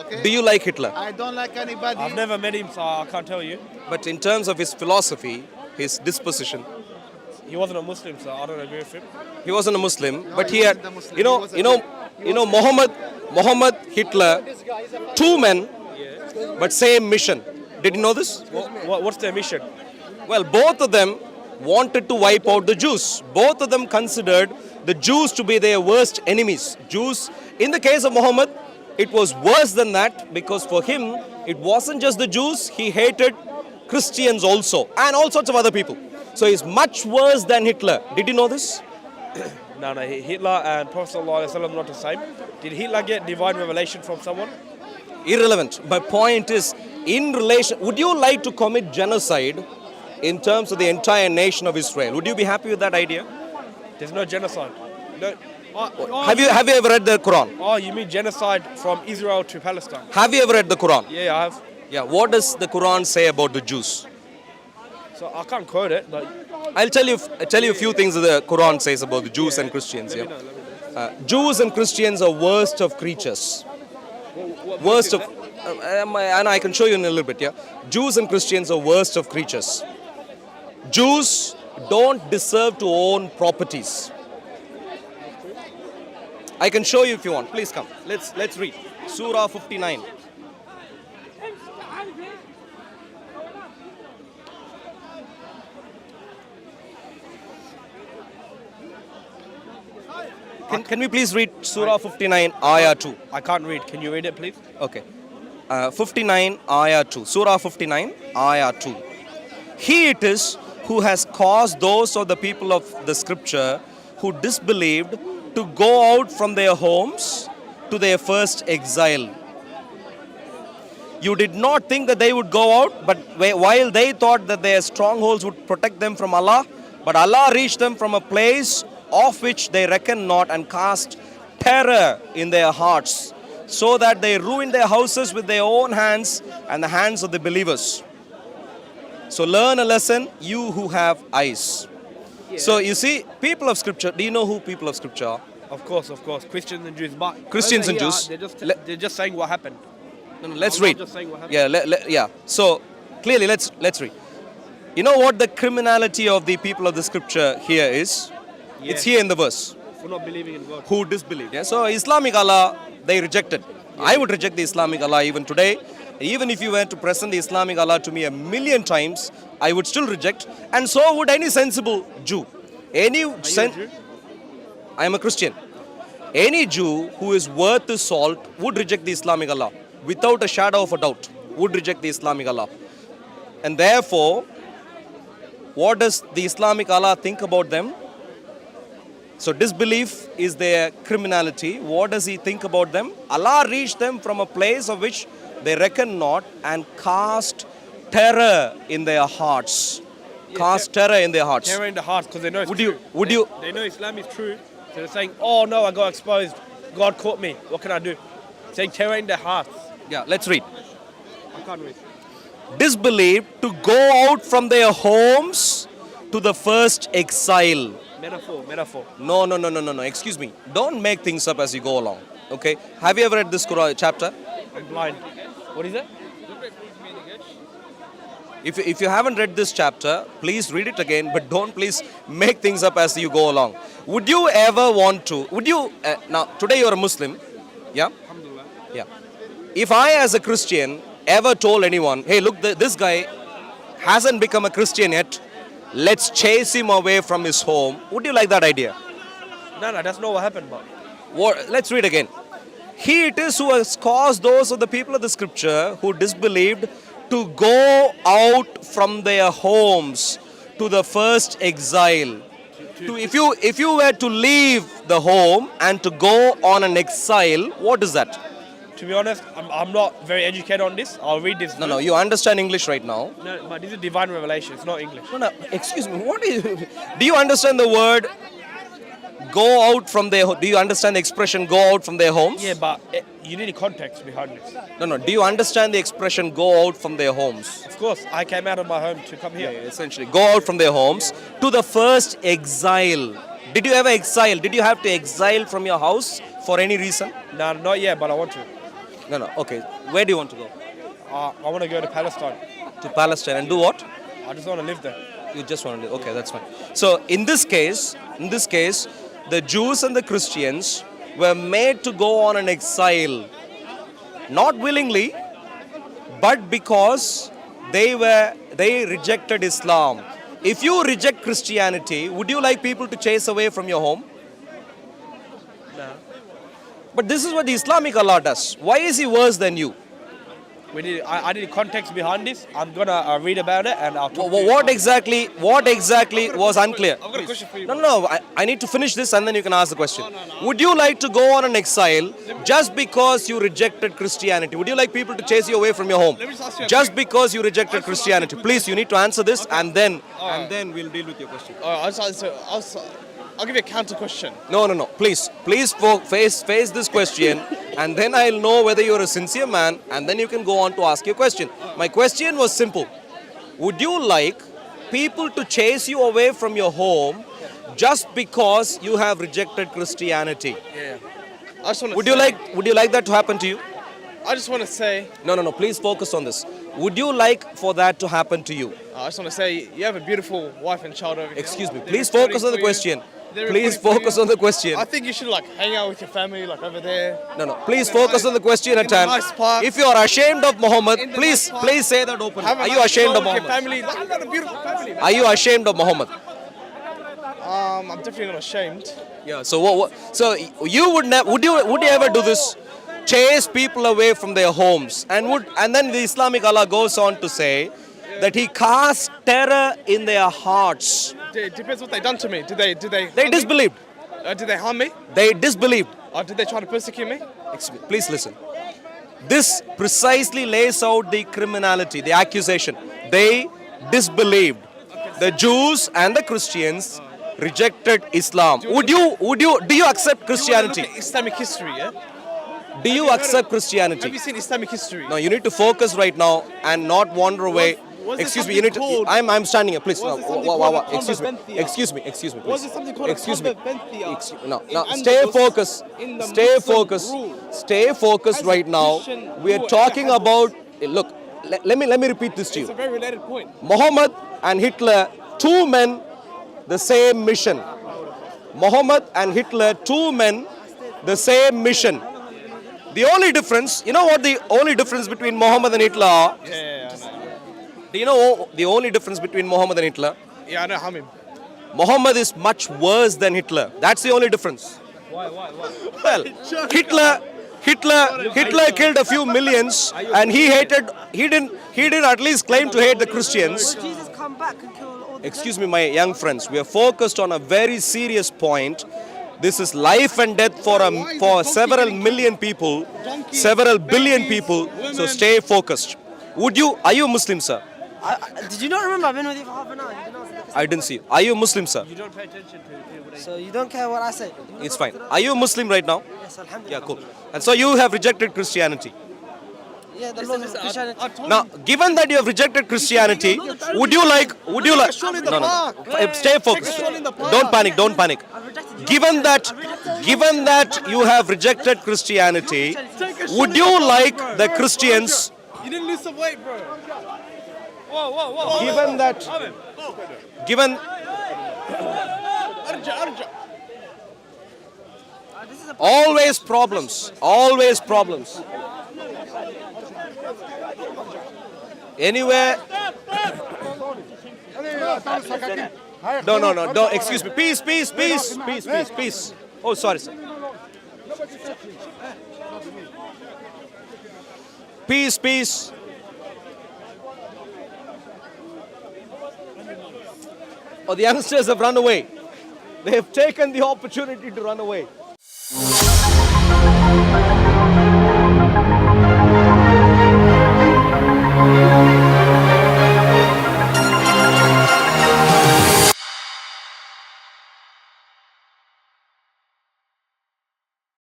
okay? Do you like Hitler? I don't like anybody. I've never met him, so I can't tell you. But in terms of his philosophy, his disposition, He wasn't a Muslim, so I don't agree with him. he wasn't a Muslim, but he he had, wasn't a Muslim. you know, He was a you know, Jew. you know, Muhammad, Hitler, two men, but same mission. Did you know this? What's their mission? Well, both of them wanted to wipe out the Jews. Both of them considered the Jews to be their worst enemies. Jews, in the case of Muhammad, it was worse than that because for him, it wasn't just the Jews, he hated Christians also and all sorts of other people. So he's much worse than Hitler. Did you know this? No, Hitler and Prophet ﷺ are not the same. Did Hitler get divine revelation from someone? Irrelevant. My point is, in relation, would you like to commit genocide in terms of the entire nation of Israel? Would you be happy with that idea? There's no genocide. No. Have you ever read the Quran? Oh, you mean genocide from Israel to Palestine? Have you ever read the Quran? Yeah, I have. Yeah. What does the Quran say about the Jews? So I can't quote it, but I'll tell you a few things that the Quran says about the Jews and Christians. let Yeah. me know. Jews and Christians are worst of creatures. Worst of, and I can show you in a little bit. Yeah. Jews and Christians are worst of creatures. Jews don't deserve to own properties. I can show you if you want. Please come. Let's read. Surah 59. Can we please read Surah 59, Ayah 2? I can't read. Can you read it, please? Okay. 59, Ayah 2. Surah 59, Ayah 2. He it is who has caused those of the people of the scripture who disbelieved to go out from their homes to their first exile. You did not think that they would go out, but while they thought that their strongholds would protect them from Allah, but Allah reached them from a place of which they reckoned not and cast terror in their hearts, so that they ruined their houses with their own hands and the hands of the believers. So learn a lesson, you who have eyes. So you see, people of scripture, do you know who people of scripture are? Of course, Christians and Jews. But Christians over and here, Jews. They're just saying what happened. No, let's I'm not read. just saying what happened. Yeah, yeah. So clearly, let's read. You know what the criminality of the people of the scripture here is? Yeah. It's here in the verse. For not believing in God. Who disbelieved? Yeah. So Islamic Allah, they rejected. I would reject the Islamic Allah even today. Even if you were to present the Islamic Allah to me 1,000,000 times, I would still reject. And so would any sensible Jew. Are you a Jew? I am a Christian. Any Jew who is worth his salt would reject the Islamic Allah. Without a shadow of a doubt, would reject the Islamic Allah. And therefore, what does the Islamic Allah think about them? So disbelief is their criminality. What does he think about them? Allah reached them from a place of which they reckon not and cast terror in their hearts. Cast terror in their hearts. Terror in the heart because they know it's Would true. you? They know Islam is true. So they're saying, oh no, I got exposed. God caught me. What can I do? Saying terror in their hearts. Yeah, let's read. I can't read. Disbelieved to go out from their homes to the first exile. Metaphor. No. Excuse me. Don't make things up as you go along. Okay? Have you ever read this Quran chapter? I'm blind. What is it? If you haven't read this chapter, please read it again, but don't please make things up as you go along. Would you ever want to? Now, today you're a Muslim. Yeah? Alhamdulillah. Yeah. If I, as a Christian, ever told anyone, hey, look, this guy hasn't become a Christian yet, let's chase him away from his home, would you like that idea? No, that's not what happened, but. Let's read again. He it is who has caused those of the people of the scripture who disbelieved to go out from their homes to the first exile. If you were to leave the home and to go on an exile, what is that? To be honest, I'm not very educated on this. I'll read this. No, you understand English right now. No, but this is divine revelation. It's not English. No, excuse me. Do you understand the word go out from their? Do you understand the expression go out from their homes? Yeah, but you need a context behind this. No. Do you understand the expression go out from their homes? Of course, I came out of my home to come here. Yeah, essentially, go out from their homes to the first exile. Did you ever exile? Did you have to exile from your house for any reason? No, not yet, but I want to. No, no. Okay. Where do you want to go? I want to go to Palestine. To Palestine and do what? I just want to live there. You just want to live. Okay, that's fine. So in this case, the Jews and the Christians were made to go on an exile, not willingly, but because they rejected Islam. If you reject Christianity, would you like people to chase away from your home? No. But this is what the Islamic Allah does. Why is he worse than you? I need context behind this. I'm gonna read about it and I'll talk to you. What exactly was unclear? I've got a question for you. No. I need to finish this and then you can ask the question. Would you like to go on an exile just because you rejected Christianity? Would you like people to chase you away from your home Let me just ask you a just because you rejected Christianity? Please, you need to answer this and then we'll deal with your question. I'll give you a counter question. No. Please face this question and then I'll know whether you're a sincere man and then you can go on to ask your question. My question was simple. Would you like people to chase you away from your home just because you have rejected Christianity? Yeah. I just want to. Would you like that to happen to you? I just want to say. No. Please focus on this. Would you like for that to happen to you? I just want to say you have a beautiful wife and child over here. Excuse me. They're Please focus on the reporting for you. question. They're Please reporting for focus you. on the question. I think you should hang out with your family over there. No. Please focus on the question at In a hand. nice park. If you are ashamed of Muhammad, In the please nice park. say that openly. Have a Are you nice ashamed of meal with your Muhammad? family. You've got a beautiful family. Man. Are you ashamed of Muhammad? I'm definitely not ashamed. Yeah. So what? So you would you ever do this? Chase people away from their homes, and then the Islamic Allah goes on to say that He casts terror in their hearts. It depends what they done to me. Did they They harm me? disbelieved. Did they harm me? They disbelieved. Or did they try to persecute me? Excuse me, please listen. This precisely lays out the criminality, the accusation. They disbelieved. The Jews and the Christians rejected Islam. Do you accept Christianity? You wanna look at Islamic history, yeah? Do you accept Have Christianity? you seen Islamic history? No, you need to focus right now and not wander away. Was there Excuse me, you need to. something called- I'm standing here, please. Was No, there something called a excuse me. convivencia? Excuse me, please. Was there something called a Excuse me. convivencia No, in stay Andalus focused. in the Stay Muslim focused. rule? Stay focused As right now. Christian We are rule talking ever about. Look, let me repeat this to It's a you. very related point. Muhammad and Hitler, two men, the same mission. Muhammad and Hitler, two men, the same mission. The only difference, you know what the only difference between Muhammad and Hitler are? Yeah, I know. Do you know the only difference between Muhammad and Hitler? Yeah, I know Hamim. Muhammad is much worse than Hitler. That's the only difference. Why? Well, Hitler killed a few millions, and he didn't at least claim to hate the Christians. Jesus come back and kill all the Excuse me, my young friends. We are focused on a very serious point. This is life and death for several million people, several billion people. So stay focused. Are you a Muslim, sir? Did you not remember? I've been with you for half an hour. You didn't answer the question. I didn't see you. Are you a Muslim, sir? You don't pay attention to people. So you don't care what I say? It's fine. Are you a Muslim right now? Yes, alhamdulillah. Yeah, cool. And so you have rejected Christianity. Yeah, the laws of Christianity. Now, given that you have rejected Christianity, would you like? stroll in the park. Stay focused. stroll in the park. Don't panic. I've rejected you. Given that you have rejected Christianity, would you like the Christians? You didn't lose some weight, bro. Whoa. Given Arja. always problems. Anywhere. No. Don't. Excuse me. Peace. Oh, sorry, sir. Peace. Oh, the youngsters have run away. They have taken the opportunity to run away.